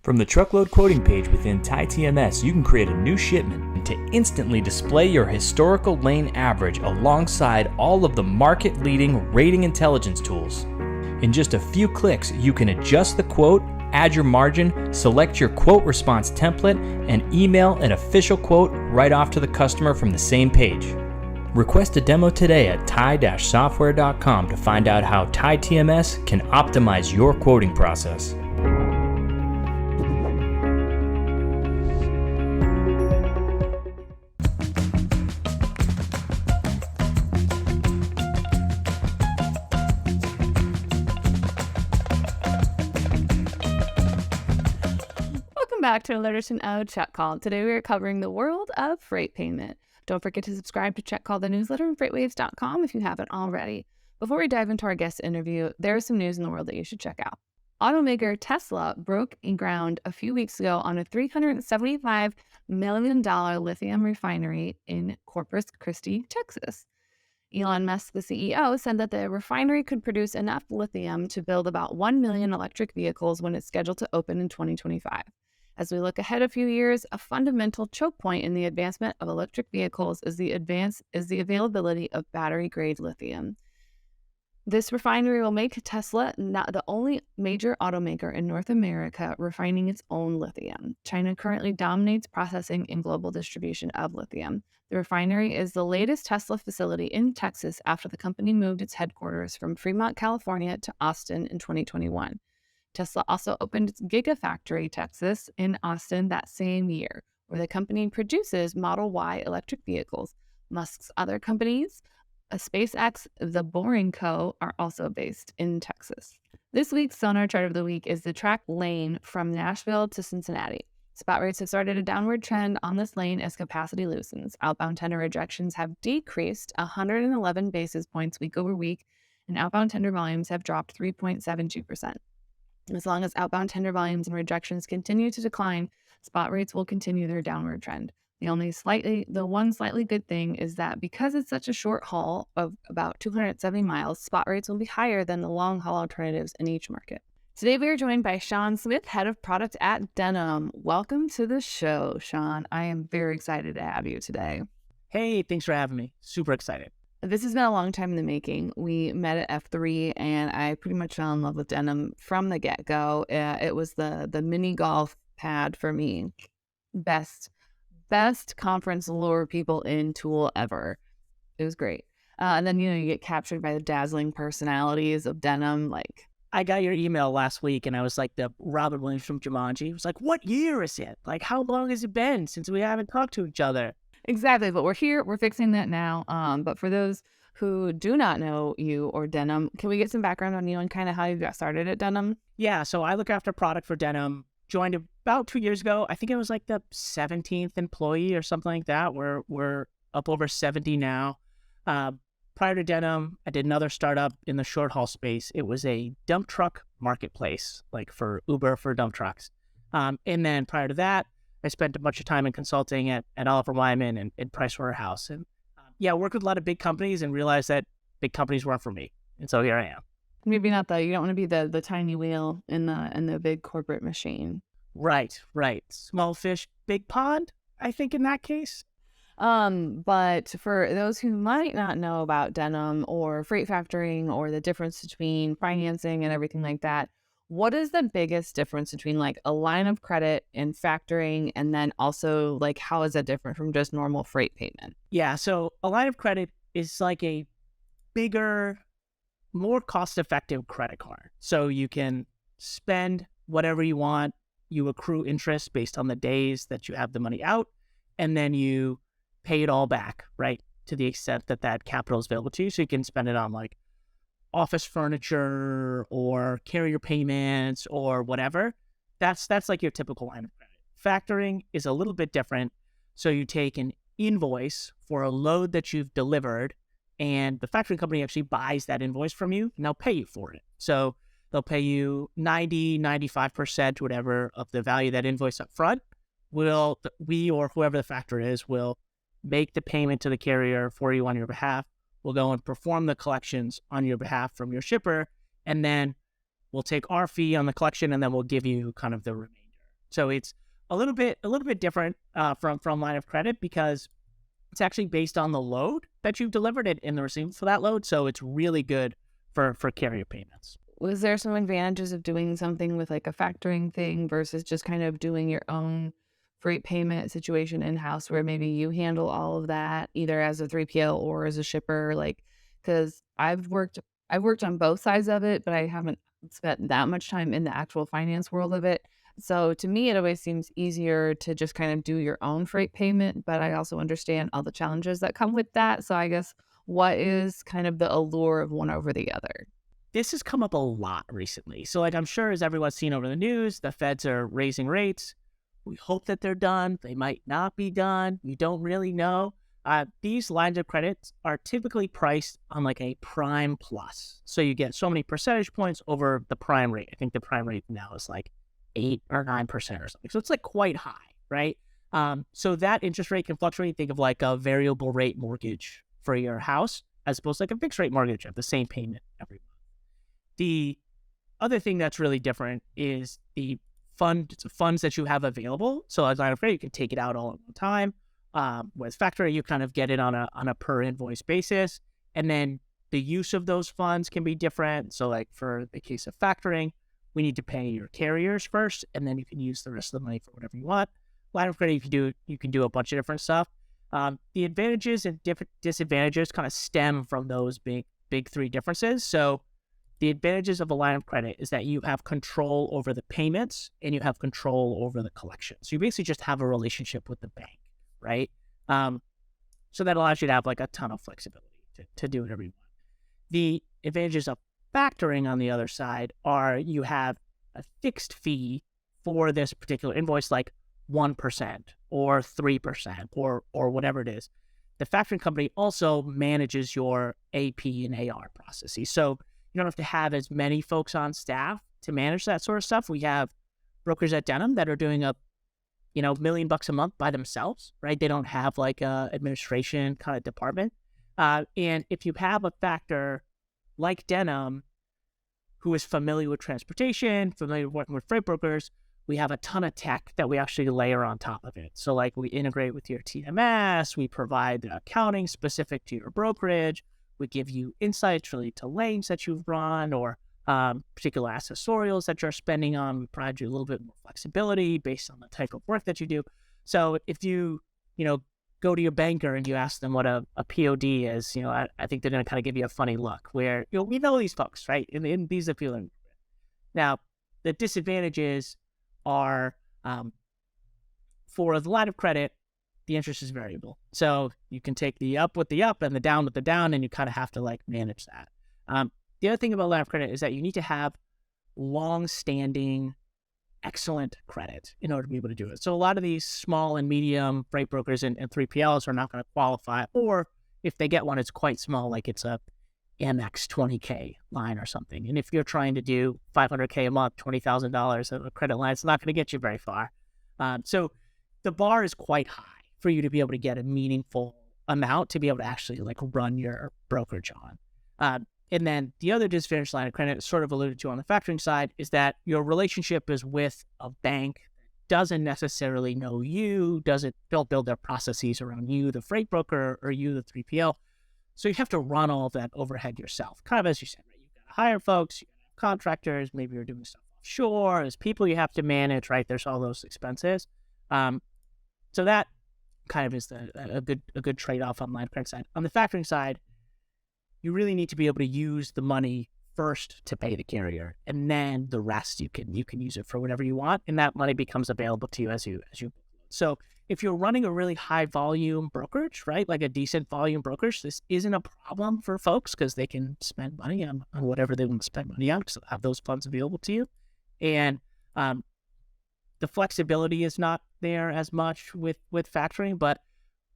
From the truckload quoting page within TMS, you can create a new shipment to instantly display your historical lane average alongside all of the market-leading rating intelligence tools. In just a few clicks, you can adjust the quote, add your margin, select your quote response template, and email an official quote right off to the customer from the same page. Request a demo today at tie-software.com to find out how TMS can optimize your quoting process. Back to another edition of Check Call. Today we are covering the world of freight payment. Don't forget to subscribe to Check Call, the newsletter, on FreightWaves.com if you haven't already. Before we dive into our guest interview, there is some news in the world that you should check out. Automaker Tesla broke ground a few weeks ago on a $375 million lithium refinery in Corpus Christi, Texas. Elon Musk, the CEO, said that the refinery could produce enough lithium to build about 1 million electric vehicles when it's scheduled to open in 2025. As we look ahead a few years, a fundamental choke point in the advancement of electric vehicles is the availability of battery-grade lithium. This refinery will make Tesla not the only major automaker in North America refining its own lithium. China currently dominates processing and global distribution of lithium. The refinery is the latest Tesla facility in Texas after the company moved its headquarters from Fremont, California to Austin in 2021. Tesla also opened its Gigafactory, Texas, in Austin that same year, where the company produces Model Y electric vehicles. Musk's other companies, SpaceX, The Boring Co., are also based in Texas. This week's Sonar Chart of the Week is the track lane from Nashville to Cincinnati. Spot rates have started a downward trend on this lane as capacity loosens. Outbound tender rejections have decreased 111 basis points week over week, and outbound tender volumes have dropped 3.72%. As long as outbound tender volumes and rejections continue to decline, spot rates will continue their downward trend. The one slightly good thing is that because it's such a short haul of about 270 miles, spot rates will be higher than the long haul alternatives in each market. Today we are joined by Sean Smith, head of product at Denim. Welcome to the show, Sean. I am very excited to have you today. Hey, thanks for having me. Super excited. This has been a long time in the making. We met at F3 and I pretty much fell in love with Denim from the get-go. It was the mini golf pad for me. Best conference lure people in tool ever. It was great. And then, you get captured by the dazzling personalities of Denim. I got your email last week and I was like the Robin Williams from Jumanji. It was like, what year is it? How long has it been since we haven't talked to each other? Exactly, but we're here. We're fixing that now. But for those who do not know you or Denim, can we get some background on you and kind of how you got started at Denim? Yeah, so I look after product for Denim. Joined about 2 years ago. I think it was like the 17th employee or something like that. We're up over 70 now. Prior to Denim, I did another startup in the short haul space. It was a dump truck marketplace, like for Uber for dump trucks. And then prior to that, I spent a bunch of time in consulting at Oliver Wyman and Pricewaterhouse. And worked with a lot of big companies and realized that big companies weren't for me. And so here I am. Maybe not you don't want to be the tiny wheel in the big corporate machine. Right. Small fish, big pond, I think in that case. But for those who might not know about Denim or freight factoring or the difference between financing and everything like that, what is the biggest difference between a line of credit and factoring, and then also how is that different from just normal freight payment? Yeah, so a line of credit is like a bigger, more cost-effective credit card. So you can spend whatever you want, you accrue interest based on the days that you have the money out, and then you pay it all back, right? To the extent that capital is available to you. So you can spend it on office furniture or carrier payments or whatever. That's like your typical line of credit. Factoring is a little bit different. So you take an invoice for a load that you've delivered, and the factoring company actually buys that invoice from you, and they'll pay you for it. So they'll pay you 95%, whatever, of the value of that invoice up front. We or whoever the factor is will make the payment to the carrier for you on your behalf. We'll go and perform the collections on your behalf from your shipper, and then we'll take our fee on the collection, and then we'll give you kind of the remainder. So it's a little bit different from line of credit because it's actually based on the load that you've delivered it in the receipt for that load. So it's really good for carrier payments. Was there some advantages of doing something with like a factoring thing versus just kind of doing your own freight payment situation in-house where maybe you handle all of that either as a 3PL or as a shipper? Like, because I've worked on both sides of it, but I haven't spent that much time in the actual finance world of it. So to me, it always seems easier to just kind of do your own freight payment, but I also understand all the challenges that come with that. So I guess what is kind of the allure of one over the other? This has come up a lot recently. So like I'm sure as everyone's seen over the news, the feds are raising rates. We hope that they're done. They might not be done. We don't really know. These lines of credits are typically priced on like a prime plus. So you get so many percentage points over the prime rate. I think the prime rate now is like 8 or 9% or something. So it's like quite high, right? So that interest rate can fluctuate. Think of like a variable rate mortgage for your house as opposed to like a fixed rate mortgage of the same payment every month. The other thing that's really different is the funds that you have available. So as line of credit, you can take it out all at one time. With factoring, you kind of get it on a per invoice basis, and then the use of those funds can be different. So like for the case of factoring, we need to pay your carriers first, and then you can use the rest of the money for whatever you want. Line of credit, you can do a bunch of different stuff. The advantages and different disadvantages kind of stem from those big three differences. So the advantages of a line of credit is that you have control over the payments and you have control over the collection. So you basically just have a relationship with the bank, right? So that allows you to have like a ton of flexibility to do whatever you want. The advantages of factoring on the other side are you have a fixed fee for this particular invoice, like 1% or 3% or whatever it is. The factoring company also manages your AP and AR processes. So you don't have to have as many folks on staff to manage that sort of stuff. We have brokers at Denim that are doing $1 million a month by themselves, right? They don't have like a administration kind of department. And if you have a factor like Denim, who is familiar with transportation, familiar with working with freight brokers, we have a ton of tech that we actually layer on top of it. So like we integrate with your TMS, we provide the accounting specific to your brokerage, we give you insights related to lanes that you've run or particular accessorials that you're spending on. We provide you a little bit more flexibility based on the type of work that you do. So if you go to your banker and you ask them what a POD is, I think they're going to kind of give you a funny look where, we know these folks, right? And these are people. Now, the disadvantages are for the line of credit, the interest is variable. So you can take the up with the up and the down with the down, and you kind of have to like manage that. The other thing about line of credit is that you need to have long-standing, excellent credit in order to be able to do it. So a lot of these small and medium freight brokers and 3PLs are not going to qualify, or if they get one, it's quite small, like it's a Amex 20K line or something. And if you're trying to do $500K a month, $20,000 of a credit line, it's not going to get you very far. So the bar is quite high for you to be able to get a meaningful amount to be able to actually like run your brokerage on. And then the other disadvantage line of credit, sort of alluded to on the factoring side, is that your relationship is with a bank that doesn't necessarily know you, don't build their processes around you, the freight broker, or you, the 3PL. So you have to run all of that overhead yourself. Kind of as you said, right? You've got to hire folks, you have contractors, maybe you're doing stuff offshore, there's people you have to manage, right? There's all those expenses. So that kind of is a good trade-off on the line of credit side. On the factoring side, you really need to be able to use the money first to pay the carrier, and then the rest you can use it for whatever you want, and that money becomes available to you as you. So if you're running a really high volume brokerage, right, like a decent volume brokerage, this isn't a problem for folks because they can spend money on whatever they want to spend money on because they'll have those funds available to you, and the flexibility is not there as much with factoring. But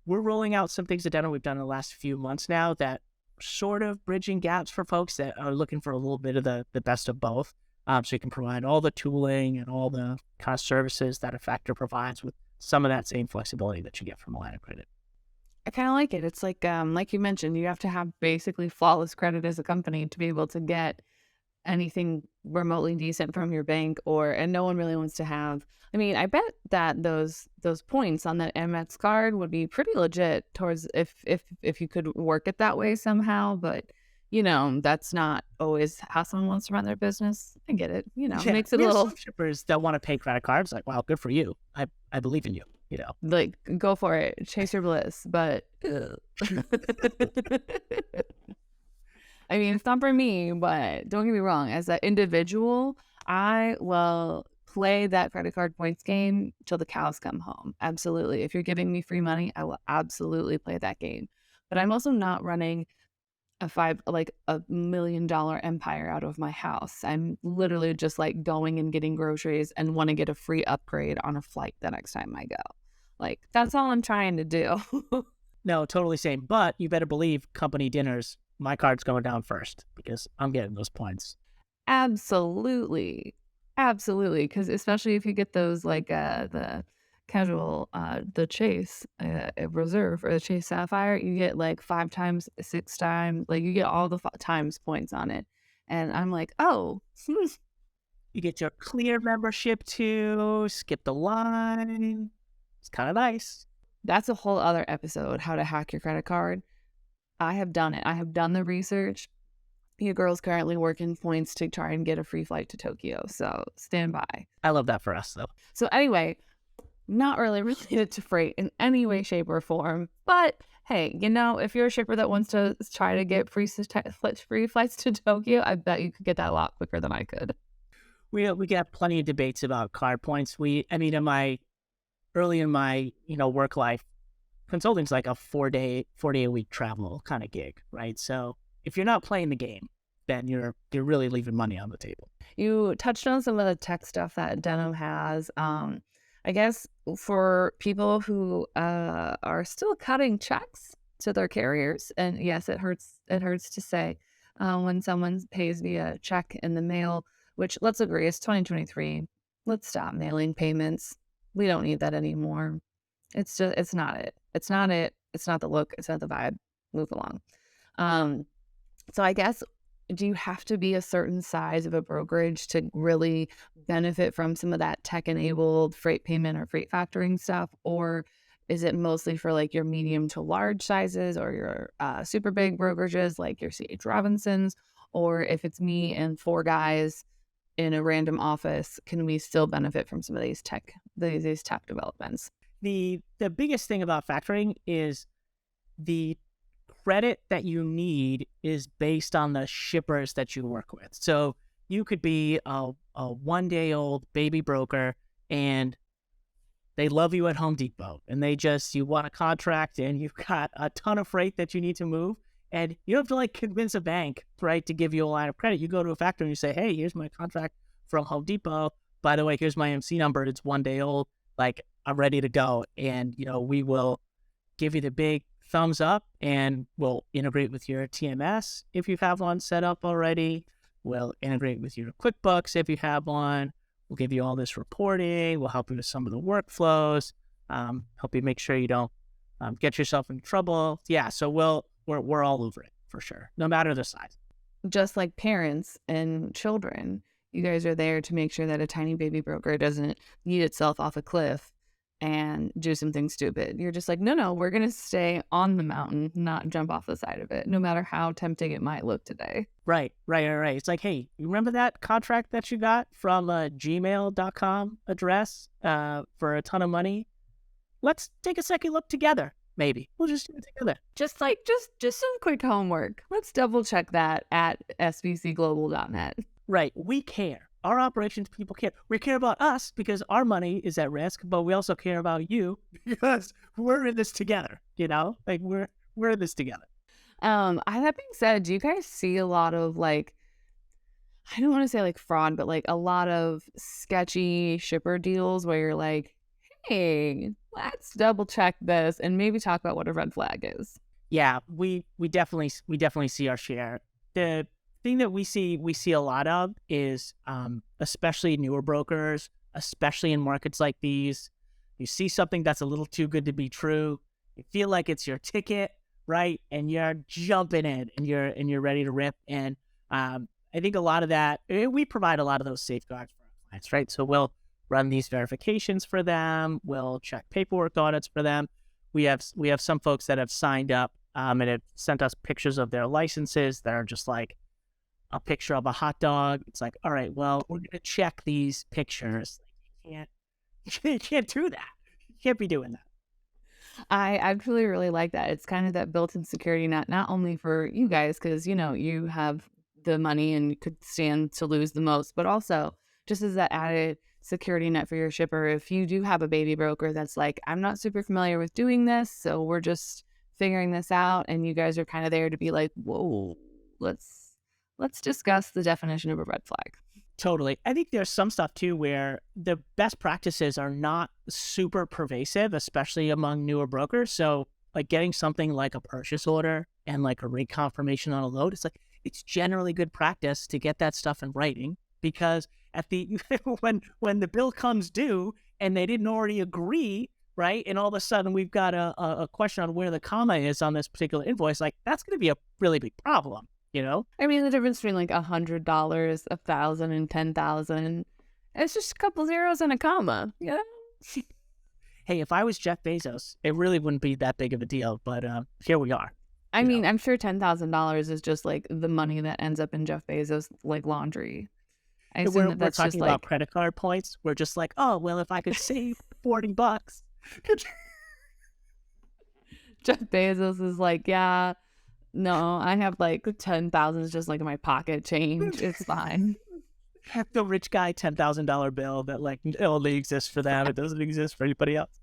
we're rolling out some things at Dental we've done in the last few months now that sort of bridging gaps for folks that are looking for a little bit of the best of both. So you can provide all the tooling and all the kind of services that a factor provides with some of that same flexibility that you get from a line of credit. I kind of like it. It's like you mentioned, you have to have basically flawless credit as a company to be able to get anything remotely decent from your bank, and no one really wants to have. I mean, I bet that those points on that Amex card would be pretty legit towards if you could work it that way somehow. But that's not always how someone wants to run their business. I get it. It Yeah, makes it we a have little some shippers that want to pay credit cards. Like, wow, good for you. I believe in you. like go for it, chase your bliss. But I mean, it's not for me, but don't get me wrong. As an individual, I will play that credit card points game till the cows come home. Absolutely. If you're giving me free money, I will absolutely play that game. But I'm also not running a $1 million empire out of my house. I'm literally just like going and getting groceries and want to get a free upgrade on a flight the next time I go. Like, that's all I'm trying to do. No, totally same. But you better believe company dinners, my card's going down first because I'm getting those points. Absolutely. Because especially if you get those like the casual, the Chase Reserve or the Chase Sapphire, you get like 5 times, 6 times, like you get all the times points on it. And I'm like, oh, You get your clear membership too, skip the line. It's kind of nice. that's a whole other episode, how to hack your credit card. I have done it. I have done the research. Your girl's currently working points to try and get a free flight to Tokyo. So stand by. I love that for us, though. So anyway, not really related to freight in any way, shape, or form. But hey, if you're a shipper that wants to try to get free flights to Tokyo, I bet you could get that a lot quicker than I could. We get plenty of debates about card points. Early in my work life, consulting's like a 4-day a week travel kind of gig, right? So if you're not playing the game, then you're really leaving money on the table. You touched on some of the tech stuff that Denim has. I guess for people who are still cutting checks to their carriers, and yes, it hurts to say when someone pays via check in the mail, which, let's agree, it's 2023. Let's stop mailing payments. We don't need that anymore. It's not it. It's not it. It's not the look. It's not the vibe. Move along. So I guess, do you have to be a certain size of a brokerage to really benefit from some of that tech-enabled freight payment or freight factoring stuff? Or is it mostly for like your medium to large sizes or your super big brokerages like your C.H. Robinsons? Or if it's me and 4 guys in a random office, can we still benefit from some of these tech developments? The biggest thing about factoring is the credit that you need is based on the shippers that you work with. So you could be a 1-day-old baby broker and they love you at Home Depot and you want a contract and you've got a ton of freight that you need to move and you don't have to like convince a bank, right, to give you a line of credit. You go to a factory and you say, hey, here's my contract from Home Depot. By the way, here's my MC number. It's 1 day old. Like, I'm ready to go. And, we will give you the big thumbs up and we'll integrate with your TMS if you have one set up already. We'll integrate with your QuickBooks if you have one. We'll give you all this reporting. We'll help you with some of the workflows, help you make sure you don't get yourself in trouble. Yeah, so we're all over it for sure, no matter the size. Just like parents and children, you guys are there to make sure that a tiny baby broker doesn't yeet itself off a cliff and do something stupid. You're just like, no, we're going to stay on the mountain, not jump off the side of it, no matter how tempting it might look today. Right. It's like, hey, you remember that contract that you got from a gmail.com address for a ton of money? Let's take a second look together. Maybe we'll just do it together. Just some quick homework. Let's double check that at svcglobal.net. Right. We care. Our operations people care. We care about us because our money is at risk, but we also care about you because we're in this together, like we're in this together. That being said, do you guys see a lot of like, I don't want to say like fraud, but like a lot of sketchy shipper deals where you're like, hey, let's double check this and maybe talk about what a red flag is? Yeah, we definitely see our share. The thing that we see a lot of is especially newer brokers, especially in markets like these, you see something that's a little too good to be true. You feel like it's your ticket, right? And you're jumping in and you're ready to rip. And I think a lot of that, we provide a lot of those safeguards for our clients, right? So we'll run these verifications for them. We'll check paperwork audits for them. We have some folks that have signed up and have sent us pictures of their licenses that are just like a picture of a hot dog. It's like, all right, well, we're going to check these pictures. You can't do that. You can't be doing that. I truly really like that. It's kind of that built-in security net, not only for you guys, because you have the money and you could stand to lose the most, but also just as that added security net for your shipper. If you do have a baby broker that's like, I'm not super familiar with doing this, so we're just figuring this out, and you guys are kind of there to be like, whoa, let's discuss the definition of a red flag. Totally. I think there's some stuff too where the best practices are not super pervasive, especially among newer brokers. So like getting something like a purchase order and like a rate confirmation on a load, it's generally good practice to get that stuff in writing, because at the when the bill comes due and they didn't already agree, right? And all of a sudden we've got a question on where the comma is on this particular invoice, like that's going to be a really big problem. I mean, the difference between like $100, 1,000, and 10,000, it's just a couple zeros and a comma. Yeah. Hey, if I was Jeff Bezos, it really wouldn't be that big of a deal. But here we are. I mean, I'm sure $10,000 is just like the money that ends up in Jeff Bezos' like laundry. I assume that's we're just talking about credit card points. We're just like, oh well, if I could save $40. Jeff Bezos is like, yeah. No, I have like 10,000 just like in my pocket change. It's fine. The rich guy $10,000 bill that like only exists for them. It doesn't exist for anybody else.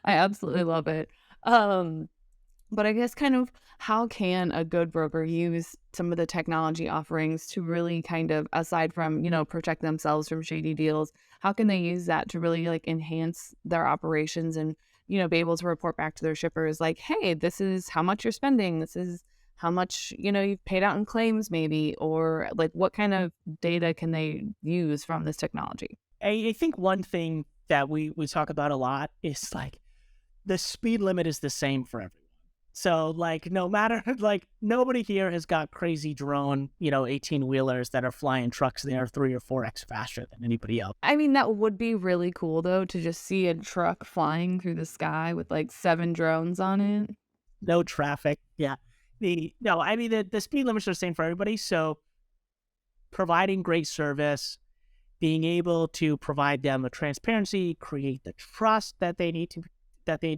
I absolutely love it. But I guess kind of how can a good broker use some of the technology offerings to really kind of, aside from, protect themselves from shady deals, how can they use that to really like enhance their operations and be able to report back to their shippers like, hey, this is how much you're spending. This is how much, you've paid out in claims maybe, or like what kind of data can they use from this technology? I think one thing that we talk about a lot is like the speed limit is the same for everyone. So like no matter, like nobody here has got crazy drone, 18-wheelers that are flying trucks that are 3 or 4x faster than anybody else. I mean, that would be really cool though, to just see a truck flying through the sky with like 7 drones on it. No traffic. Yeah. The speed limits are the same for everybody. So providing great service, being able to provide them the transparency, create the trust that they need to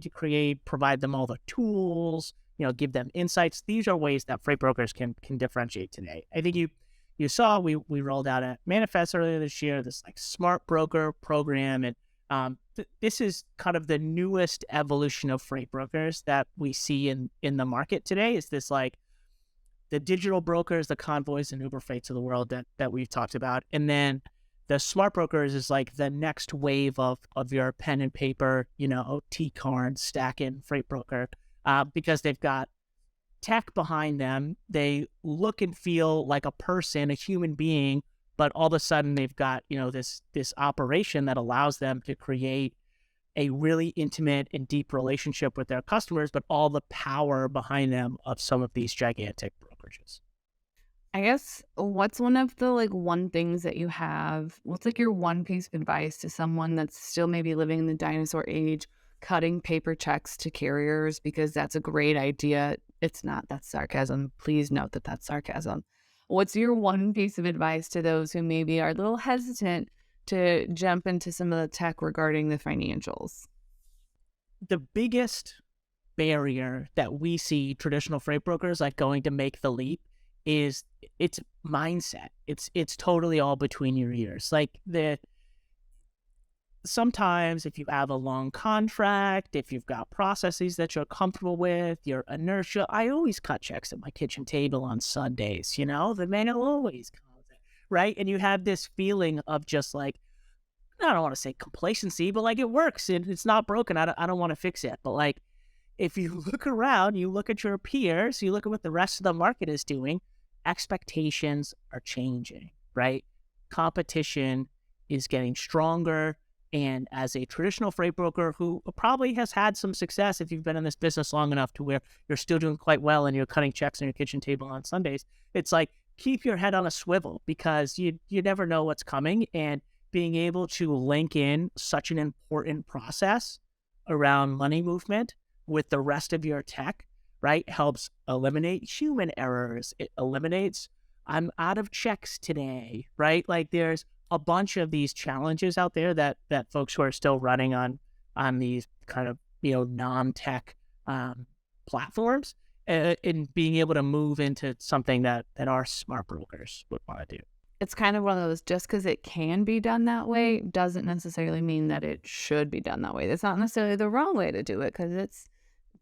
create, provide them all the tools, give them insights. These are ways that freight brokers can differentiate today. I think you saw we rolled out a manifest earlier this year, this like smart broker program, and this is kind of the newest evolution of freight brokers that we see in the market today. Is this like the digital brokers, the Convoys and Uber Freights of the world that we've talked about, and then the smart brokers is like the next wave of your pen and paper, T-card stacking freight broker, because they've got tech behind them. They look and feel like a person, a human being, but all of a sudden they've got, this operation that allows them to create a really intimate and deep relationship with their customers, but all the power behind them of some of these gigantic brokerages. I guess what's one of the like one things that you have, what's like your one piece of advice to someone that's still maybe living in the dinosaur age, cutting paper checks to carriers, because that's a great idea. It's not, that's sarcasm. Please note that that's sarcasm. What's your one piece of advice to those who maybe are a little hesitant to jump into some of the tech regarding the financials? The biggest barrier that we see traditional freight brokers like going to make the leap is it's mindset. It's totally all between your ears. Like sometimes if you have a long contract, if you've got processes that you're comfortable with, your inertia. I always cut checks at my kitchen table on Sundays, the manual always comes, right? And you have this feeling of just like, I don't want to say complacency, but like it works and it's not broken. I don't want to fix it. But like if you look around, you look at your peers, you look at what the rest of the market is doing, expectations are changing, right? Competition is getting stronger. And as a traditional freight broker who probably has had some success, if you've been in this business long enough to where you're still doing quite well and you're cutting checks on your kitchen table on Sundays, it's like keep your head on a swivel because you never know what's coming. And being able to link in such an important process around money movement with the rest of your tech, right, helps eliminate human errors. It eliminates, I'm out of checks today, right? Like there's a bunch of these challenges out there that folks who are still running on these kind of, non-tech platforms, and being able to move into something that our smart brokers would want to do. It's kind of one of those, just because it can be done that way doesn't necessarily mean that it should be done that way. That's not necessarily the wrong way to do it, because it's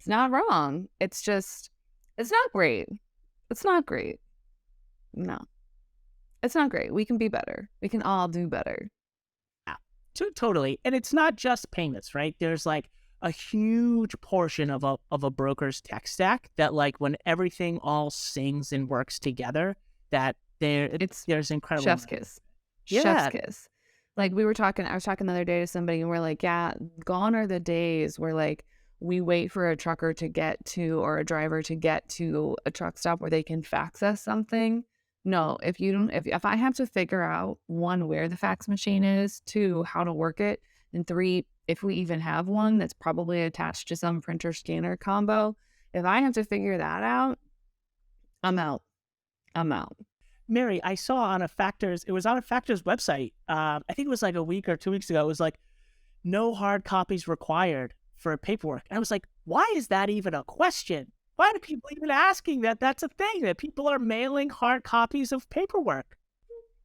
not wrong. It's just, it's not great. It's not great. No, it's not great. We can be better. We can all do better. Yeah, totally. And it's not just payments, right? There's like a huge portion of a broker's tech stack that, like, when everything all sings and works together, that there's incredible chef's kiss. Yeah. Chef's kiss. Like I was talking the other day to somebody, and we're like, yeah, gone are the days where like we wait for a trucker to get to, or a driver to get to a truck stop where they can fax us something. No, if I have to figure out, 1, where the fax machine is, 2, how to work it, and 3, if we even have one that's probably attached to some printer scanner combo, if I have to figure that out, I'm out. Mary, I saw on a Factors website, I think it was like a week or 2 weeks ago, it was like, no hard copies required for paperwork. And I was like, why is that even a question? Why do people even asking that? That's a thing, that people are mailing hard copies of paperwork.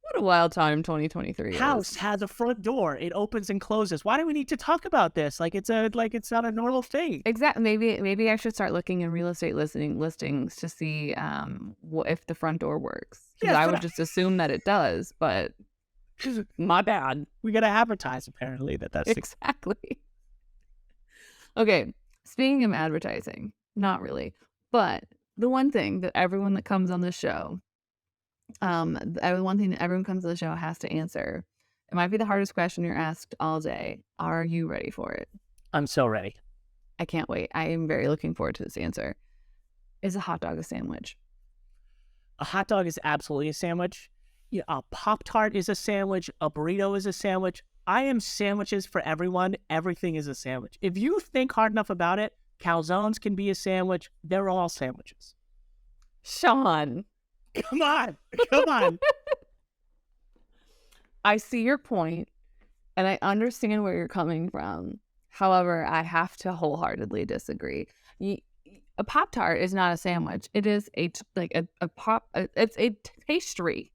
What a wild time 2023 House has a front door. It opens and closes. Why do we need to talk about this? It's not a normal thing. Exactly. Maybe I should start looking in real estate listings to see if the front door works. Because I would just assume that it does, but my bad. We got to advertise, apparently, that's exactly. Okay. Speaking of advertising, not really, but the one thing that everyone that comes on the show, one thing that everyone comes to the show has to answer. It might be the hardest question you're asked all day. Are you ready for it? I'm so ready. I can't wait. I am very looking forward to this answer. Is a hot dog a sandwich? A hot dog is absolutely a sandwich. Yeah, a Pop-Tart is a sandwich. A burrito is a sandwich. I am sandwiches for everyone. Everything is a sandwich. If you think hard enough about it, calzones can be a sandwich. They're all sandwiches. Sean. Come on. I see your point, and I understand where you're coming from. However, I have to wholeheartedly disagree. A Pop-Tart is not a sandwich. It is it's a pastry.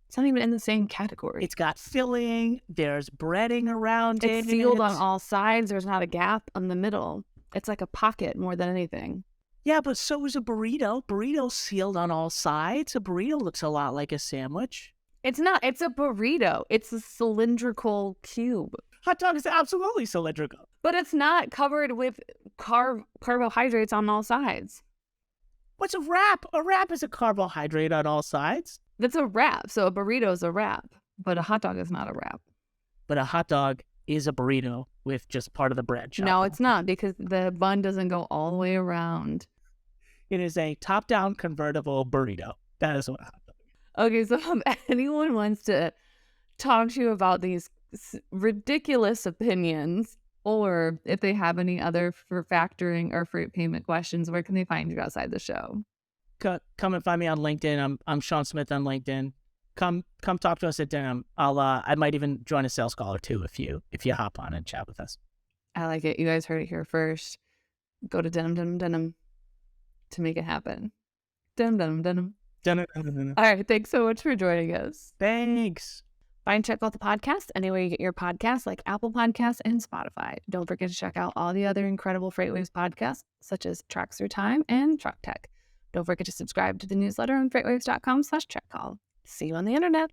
It's not even in the same category. It's got filling. There's breading around it. It's sealed on all sides. There's not a gap in the middle. It's like a pocket more than anything. Yeah, but so is a burrito. Burrito's sealed on all sides. A burrito looks a lot like a sandwich. It's not. It's a burrito. It's a cylindrical cube. Hot dog is absolutely cylindrical. But it's not covered with carbohydrates on all sides. What's a wrap? A wrap is a carbohydrate on all sides. That's a wrap. So a burrito is a wrap, but a hot dog is not a wrap. But a hot dog is a burrito with just part of the bread. No, it's not, because the bun doesn't go all the way around. It is a top-down convertible burrito. That is what a hot dog is. Okay, so if anyone wants to talk to you about these ridiculous opinions, or if they have any other for factoring or freight payment questions, where can they find you outside the show? Come and find me on LinkedIn. I'm Sean Smith on LinkedIn. Come talk to us at dinner. I might even join a sales call or two if you hop on and chat with us. I like it. You guys heard it here first. Go to denim to make it happen. Denim. All right. Thanks so much for joining us. Thanks. Find Check Out the Podcast anywhere you get your podcasts, like Apple Podcasts and Spotify. Don't forget to check out all the other incredible FreightWaves podcasts, such as Tracks Through Time and Truck Tech. Don't forget to subscribe to the newsletter on freightwaves.com/checkcall. See you on the internet.